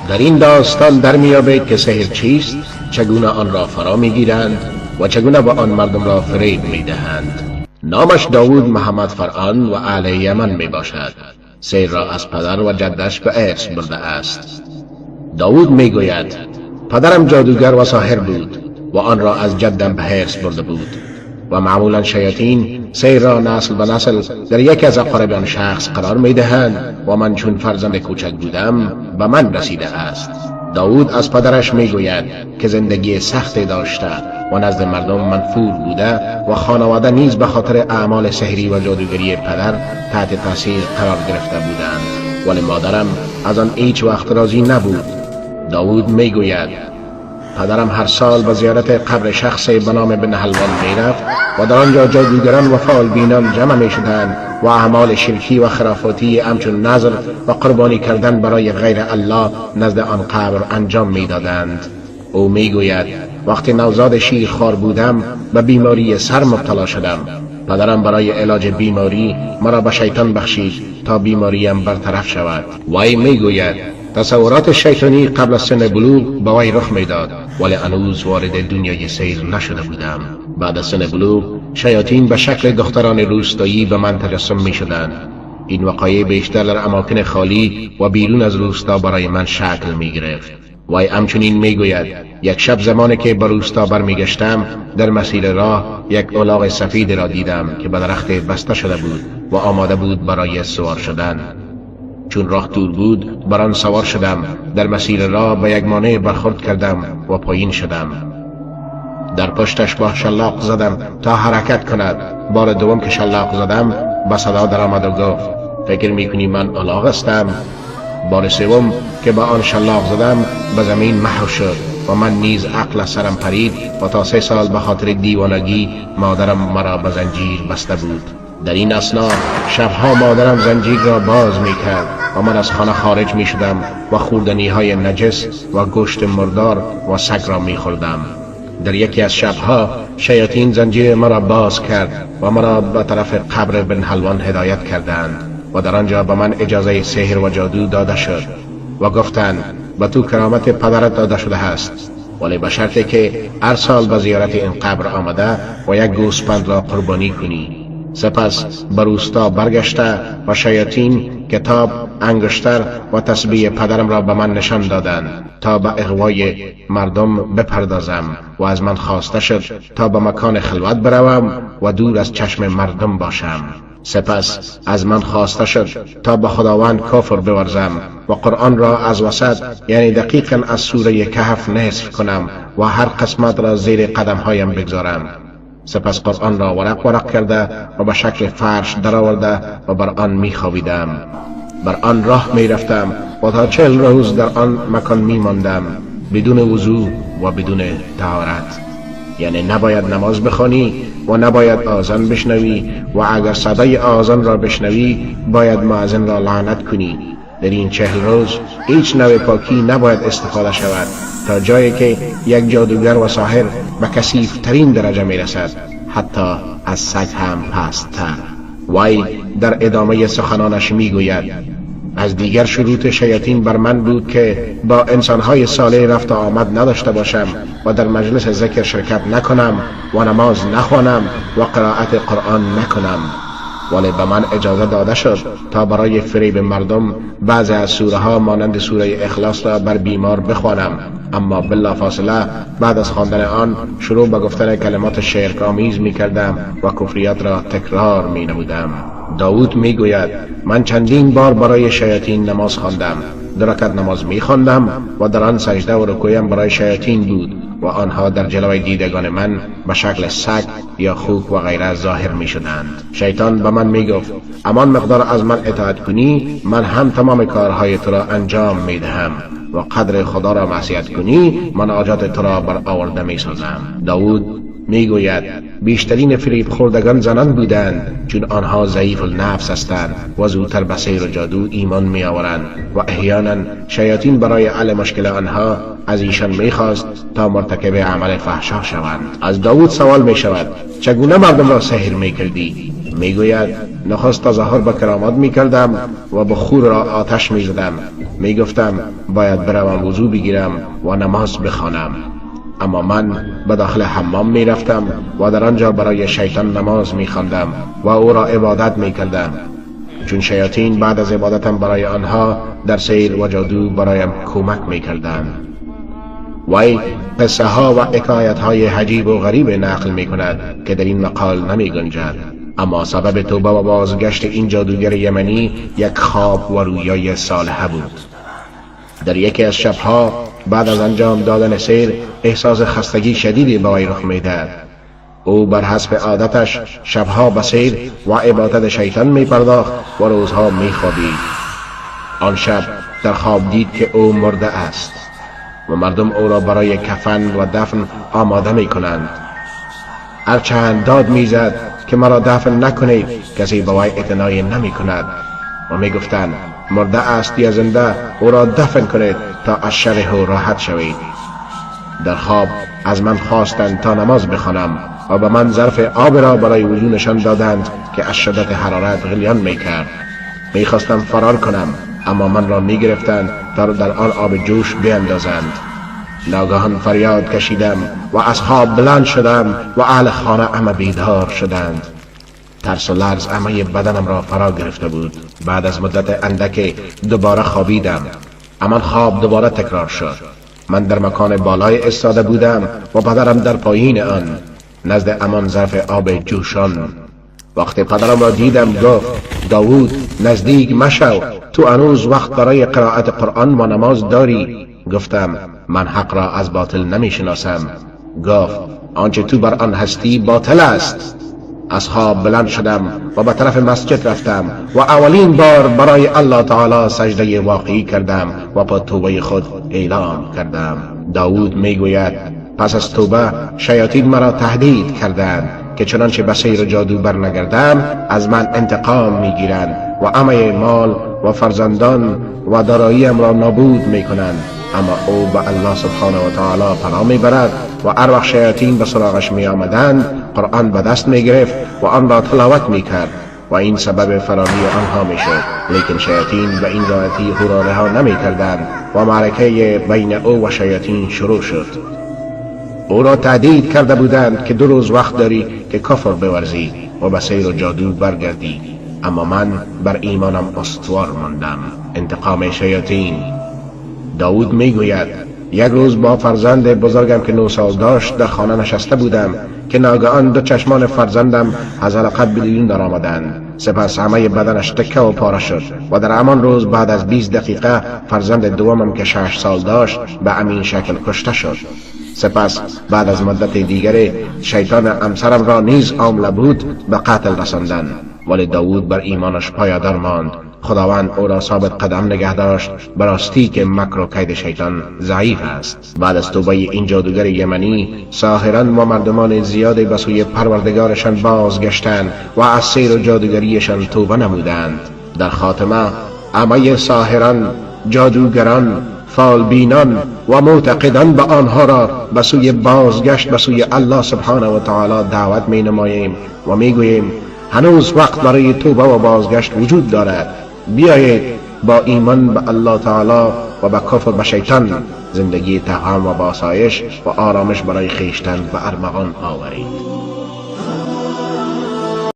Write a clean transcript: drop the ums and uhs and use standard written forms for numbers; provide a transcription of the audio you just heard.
در این داستان در میابید که سحر چیست، چگونه آن را فرا میگیرند و چگونه با آن مردم را فریب میدهند. نامش داوود محمد فرعان و اهل یمن می باشد. سحر را از پدر و جدش به ارث برده است. داوود می گوید پدرم جادوگر و ساحر بود و آن را از جدم به ارث برده بود و معمولا شیاطین سحر را نسل به نسل در یکی از اقارب آن شخص قرار می دهند و من چون فرزند کوچک بودم به من رسیده است. داوود از پدرش می گوید که زندگی سختی داشته و نزد مردم منفور بوده و خانواده نیز به خاطر اعمال سحری و جادوگری پدر تحت تاثیر قرار گرفته بودند، ولی مادرم از آن هیچ وقت راضی نبود. داوود می گوید پدرم هر سال به زیارت قبر شخصی به نام بن حلوان می رفت و در آنجا جادوگران و فالبینان جمع می شدند و اعمال شرکی و خرافاتی همچون نذر و قربانی کردن برای غیر الله نزد آن قبر انجام می دادند. او می گوید وقتی نوزاد شیرخوار بودم به بیماری سر مبتلا شدم. پدرم برای علاج بیماری مرا به شیطان بخشید تا بیماریم برطرف شود. وی می گوید تصورات شیطانی قبل از سن بلوغ به وی رخ میداد، ولی هنوز وارد دنیای سحر نشده بودم. بعد از سن بلوغ شیاطین به شکل دختران روستایی به من تجسم می شدند. این وقایع بیشتر در اماکن خالی و بیرون از روستا برای من شکل می گرفت. وی همچنین می گوید یک شب زمانی که به روستا برمیگشتم در مسیر راه یک الاغ سفید را دیدم که به درخت بسته شده بود و آماده بود برای سوار شدن. چون راه دور بود بر آن سوار شدم. در مسیر راه به یک مانع برخورد کردم و پایین شدم. در پشتش با شلاق زدم تا حرکت کند. بار دوم که شلاق زدم به صدا در آمد و گفت فکر میکنی من الاغ هستم؟ بار سوم که با آن شلاق زدم به زمین محو شد و من نیز عقل از سرم پرید و تا 3 سال به خاطر دیوانگی مادرم مرا به زنجیر بسته بود. در این اثنا شبها مادرم زنجیر را باز می کرد و من از خانه خارج می شدم و خوردنی های نجس و گوشت مردار و سگ را می خوردم. در یکی از شبها شیاطین زنجیر مرا باز کرد و مرا به طرف قبر بن حلوان هدایت کردند و در آنجا به من اجازه سحر و جادو داده شد و گفتند به تو کرامت پدرت داده شده است، ولی به شرطی که هر سال به زیارت این قبر آمده و یک گوسفند را قربانی کنی. سپس به روستا برگشته و شیاطین کتاب، انگشتر و تسبیح پدرم را به من نشان دادند تا به اغوای مردم بپردازم و از من خواسته شد تا به مکان خلوت بروم و دور از چشم مردم باشم. سپس از من خواسته شد تا به خداوند کفر بورزم و قرآن را از وسط یعنی دقیقاً از سوره کهف نصف کنم و هر قسمت را زیر قدمهایم بگذارم. سپس قرآن را ورق ورق کرده و به شکل فرش درآورده و بر آن می خوابیدم. بر آن راه می رفتم و تا 40 روز در آن مکان می ماندم بدون وضو و بدون طهارت. یعنی نباید نماز بخوانی و نباید آذان بشنوی و اگر صدای آذان را بشنوی باید مؤذن را لعنت کنی. در این 40 روز هیچ نوع پاکی نباید استفاده شود تا جایی که یک جادوگر و ساحر به کثیف ترین درجه می رسد، حتی از سگ هم پست‌تر. وی در ادامه سخنانش می گوید از دیگر شروط شیاطین بر من بود که با انسانهای صالح رفت و آمد نداشته باشم و در مجلس ذکر شرکت نکنم و نماز نخوانم و قرائت قرآن نکنم. ولی به من اجازه داده شد تا برای فریب مردم بعضی از سوره ها مانند سوره اخلاص را بر بیمار بخوانم، اما بلافاصله بعد از خواندن آن شروع به گفتن کلمات شرک‌آمیز می کردم و کفریات را تکرار می نمودم. داوود می گوید من چندین بار برای شیاطین نماز خواندم. 2 رکعت نماز می خواندم و در آن سجده و رکوعم برای شیاطین بود و آنها در جلوی دیدگان من به شکل سگ یا خوک و غیره ظاهر می شدند. شیطان به من می گفت امان مقدار از من اطاعت کنی من هم تمام کارهای تو را انجام می دهم و قدر خدا را معصیت کنی من حاجات تو را بر آورده می سازم. داوود می گوید بیشترین فریب خوردگان زنان بودند، چون آنها ضعیف النفس هستند و زودتر به سحر و جادو ایمان می آورند و احیانا شیاطین برای حل مشکل آنها از ایشان می خواست تا مرتکب عمل فحشا شوند. از داوود سوال می شود چگونه مردم را سحر می کردی؟ میگوید نخست تظاهر به کرامات میکردم و بخور را آتش میزدم. میگفتم باید بروم وضو بگیرم و نماز بخوانم، اما من به داخل حمام میرفتم و در آنجا برای شیطان نماز میخواندم و او را عبادت میکردم، چون شیاطین بعد از عبادتم برای آنها در سیر و جادو برایم کمک میکردند. وی قصه ها و حکایت های عجیب و غریب نقل می کند که در این مقال نمی گنجد، اما سبب توبه و بازگشت این جادوگر یمنی یک خواب و رویای صالحه بود. در یکی از شبها بعد از انجام دادن سیر احساس خستگی شدیدی به وی رخ می دهد. او بر حسب عادتش شبها به سیر و عبادت شیطان می پرداخت و روزها می خوابید. آن شب در خواب دید که او مرده است و مردم او را برای کفن و دفن آماده می کنند. هرچند داد می زد که مرا دفن نکنید، کسی به وی اعتنایی نمی کند و می گفتند مرده است یا زنده، او را دفن کنید تا از شر او راحت شوید. در خواب از من خواستند تا نماز بخوانم و به من ظرف آب را برای وضو نشان دادند که از شدت حرارت غلیان می کرد. می خواستم فرار کنم، اما من را می گرفتند تا در آن آب جوش بیندازند. ناگهان فریاد کشیدم و از خواب بلند شدم و اهل خانه همه بیدار شدند. ترس و لرز همه بدنم را فرا گرفته بود. بعد از مدت اندک دوباره خوابیدم. اما خواب دوباره تکرار شد. من در مکان بالای ایستاده بودم و پدرم در پایین آن نزد همان ظرف آب جوشان. وقتی پدرم را دیدم گفت داوود نزدیک مشو، تو هنوز وقت برای قرائت قرآن و نماز داری. گفتم من حق را از باطل نمی شناسم. گفت آنچه تو بر آن هستی باطل است. از خواب بلند شدم و به طرف مسجد رفتم و اولین بار برای الله تعالی سجده واقعی کردم و با توبه خود اعلام کردم. داوود میگوید پس از توبه شیاطین مرا تهدید کردند که چنانچه به سیر و جادو برنگردم از من انتقام میگیرند و همه مال و فرزندان و داراییم را نابود میکنند. اما او به الله سبحانه و تعالی پناه میبرد و هر وقت شیاطین به سراغش می آمدند قرآن به دست می گرفت و آن را تلاوت می کرد و این سبب فراری آنها می شد. لیکن شیاطین به این راحتی او را رها نمی کردند و معرکه بین او و شیاطین شروع شد. او را تهدید کرده بودند که 2 روز وقت داری که کفر بورزی و به سیر و جادو برگردی، اما من بر ایمانم استوار ماندم. انتقام شیاطین. داوود میگوید یک روز با فرزند بزرگم که 9 سال داشت در خانه نشسته بودم که ناگهان 2 چشمان فرزندم از حلقت بیرون در آمدند. سپس همه بدنش تکه و پاره شد و در همان روز بعد از 20 دقیقه فرزند دومم که 6 سال داشت به همین شکل کشته شد. سپس بعد از مدت دیگری شیطان همسرم را نیز عامل بود به قتل رساندند، ولی داوود بر ایمانش پایدار ماند. خداوند او را ثابت قدم نگه داشت، براستی که مکر و کید شیطان ضعیف است. بعد از توبه این جادوگر یمنی ساحران و مردمان زیادی به سوی پروردگارشان بازگشتند و از سیر و جادوگریشان توبه نمودند. در خاتمه همه ساحران، جادوگران، فالبینان و معتقدان به آنها را به سوی بازگشت به سوی الله سبحانه و تعالی دعوت می نماییم و می گوییم هنوز وقت برای توبه و بازگشت وجود دارد. بیایید با ایمان به الله تعالی و به کفر به شیطان زندگی تمام و با آسایش و آرامش برای خویشتن و ارمغان آورید.